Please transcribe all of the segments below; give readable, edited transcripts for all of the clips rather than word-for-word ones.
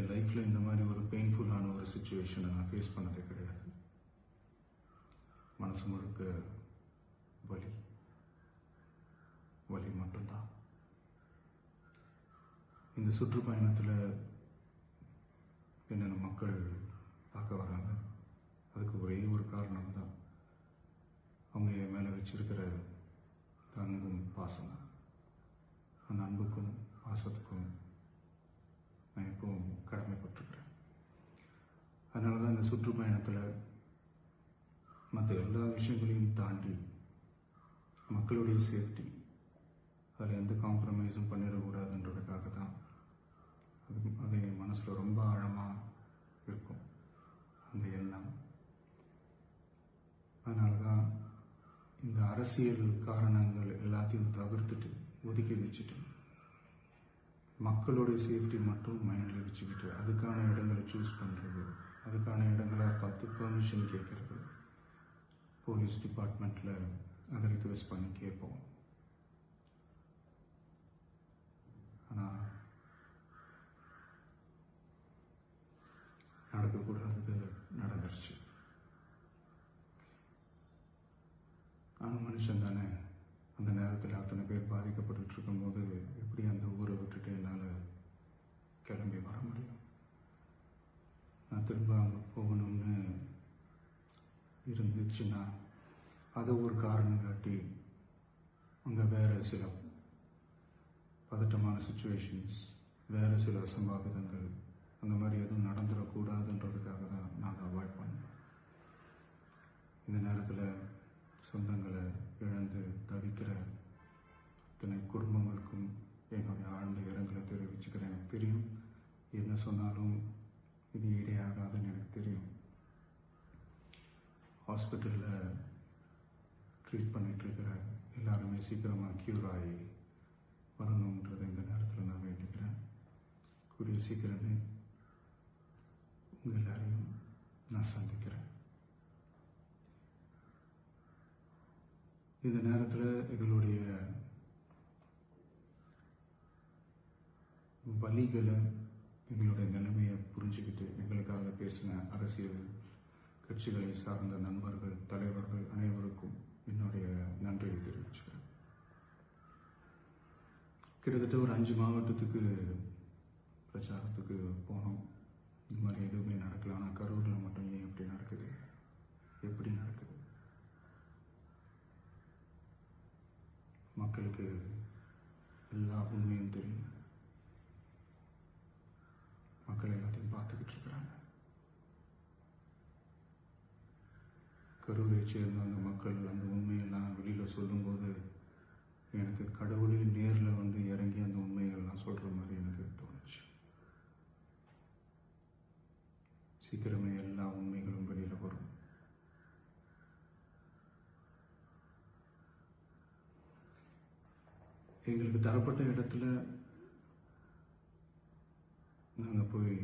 என் லைஃப்பில் இந்த மாதிரி ஒரு பெயின்ஃபுல்லான ஒரு சுச்சுவேஷனை நான் ஃபேஸ் பண்ணதே கிடையாது. மனசு முழுக்க வலி வலி மட்டும்தான். இந்த சுற்றுப்பயணத்தில் என்னென்ன மக்கள் பார்க்க வராங்க, அதுக்கு ஒரே ஒரு காரணம் தான், அவங்க என் மேலே வச்சிருக்கிற அன்பும் பாசம். அந்த அன்புக்கும் பாசத்துக்கும் நான் எப்பவும் கடமைப்பட்டிருக்கிறேன். அதனால தான் இந்த சுற்றுப்பயணத்தில் மற்ற எல்லா விஷயங்களையும் தாண்டி மக்களுடைய சேஃப்டி, அதில் எந்த காம்ப்ரமைஸும் பண்ணிடக்கூடாதுன்றதுக்காக தான் அது என் மனசில் ரொம்ப ஆழமாக இருக்கும் அந்த எண்ணம். அதனால தான் இந்த அரசியல் காரணங்கள் எல்லாத்தையும் தவிர்த்துட்டு ஒதுக்கி வச்சுட்டு மக்களுடைய சேஃப்டி மட்டும் மைண்டில் வச்சுக்கிட்டு அதுக்கான இடங்களை சூஸ் பண்ணுறது, அதுக்கான இடங்களை பார்த்து பெர்மிஷன் கேட்குறது, போலீஸ் டிபார்ட்மெண்ட்டில் அதை ரிக்வெஸ்ட் பண்ணி கேட்போம். ஆனால் நடக்கக்கூடாதது நடந்துருச்சு. ஆனால் மனுஷன் தானே, அந்த நேரத்தில் அத்தனை பேர் பாதிக்கப்பட்டு இருக்கும்போது எப்படி அந்த ஊரை விட்டுட்டு என்னால் கிளம்பி வர முடியும்? நான் திரும்ப அங்கே போகணும்னு இருந்துச்சுன்னா அதை ஒரு காரணம் காட்டி அங்கே வேறு சில பதட்டமான சுச்சுவேஷன்ஸ், வேறு சில அசம்பாவிதங்கள் அந்த மாதிரி எதுவும் நடந்துடக்கூடாதுன்றதுக்காக தான் நான் அவாய்ட் பண்ணேன். இந்த நேரத்தில் சொந்தங்களை இழந்து தவிக்கிற அத்தனை குடும்பங்களுக்கும் என்னுடைய ஆழ்ந்த இரங்கலை தெரிவிச்சுக்கிறேன். எனக்கு தெரியும், என்ன சொன்னாலும் இது ஈடையாகாதுன்னு எனக்கு தெரியும். ஹாஸ்பிட்டலில் ட்ரீட் பண்ணிகிட்ருக்கிற எல்லாருமே சீக்கிரமாக க்யூர் ஆகி வரணுன்றதை இந்த நேரத்தில் நான் வேண்டிக்கிறேன். கூடிய சீக்கிரமே உங்கள் எல்லாரையும் நான் சந்திக்கிறேன். இந்த நேரத்தில் எங்களுடைய வலிகளை, எங்களுடைய நிலைமையை புரிஞ்சுக்கிட்டு எங்களுக்காக பேசின அரசியல் கட்சிகளை சார்ந்த நண்பர்கள், தலைவர்கள் அனைவருக்கும் என்னுடைய நன்றியை தெரிவிச்சுக்கிறேன். கிட்டத்தட்ட ஒரு 5 மாவட்டத்துக்கு பிரச்சாரத்துக்கு போனோம். இந்த மாதிரி எதுவுமே நடக்கல. ஆனால் கரூரில் மட்டும் ஏன் எப்படி நடக்குது, எப்படி நடக்குது? மக்களுக்கு எல்லா உண்மையும் தெரியும். மக்கள் எல்லாத்தையும் பார்த்துக்கிட்டு இருக்கிறாங்க. கரூரை சேர்ந்த அந்த மக்கள் அந்த உண்மையெல்லாம் வெளியில் சொல்லும்போது எனக்கு கடவுளே நேரில் வந்து இறங்கி அந்த உண்மைகள்லாம் சொல்கிற மாதிரி எனக்கு தோணுச்சு. சீக்கிரமே எல்லா உண்மைகளும் வெளியில் வரும். எங்களுக்கு தரப்பட்ட இடத்துல நாங்கள் போய்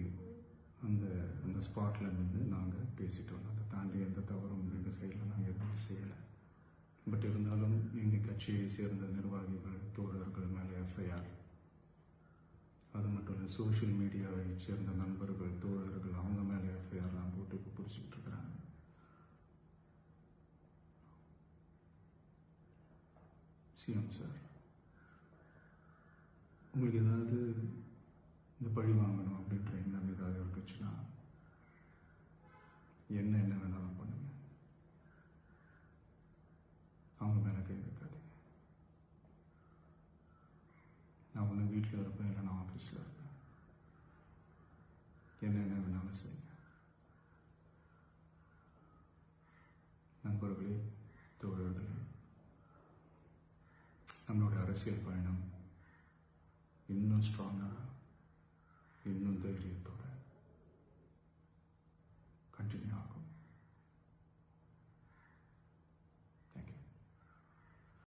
அந்த ஸ்பாட்டில் நின்று நாங்கள் பேசிட்டோம். அதை தாண்டி எந்த தவறும் எங்கள் சைடில் நாங்கள் எதுவும் செய்யலை. பட் இருந்தாலும் எங்கள் கட்சியை சேர்ந்த நிர்வாகிகள், தோழர்கள் மேலே எஃப்ஐஆர், அது மட்டும் இல்லை சோஷியல் மீடியாவை சேர்ந்த நண்பர்கள், தோழர்கள் அவங்க மேலே எஃப்ஐஆர்லாம் போட்டு இப்போ பிடிச்சிக்கிட்டு இருக்கிறாங்க. சிஎம் சார், உங்களுக்கு ஏதாவது இந்த பழி வாங்கணும் அப்படின்ற எண்ணம் ஏதாவது இருந்துச்சுன்னா என்ன வேணாலும் பண்ணுங்க. அவங்க மேலே கை வைக்காதீங்க. நான் ஒன்று வீட்டில் இருப்பேன், இல்லை நான் ஆஃபீஸில் இருப்பேன். என்ன வேணாலும் செய்யுங்க. நண்பர்களே, தோழர்களே, நம்மளுடைய அரசியல் பயணம் இன்னும் ஸ்ட்ராங்காக, இன்னும் தைரியத்தோட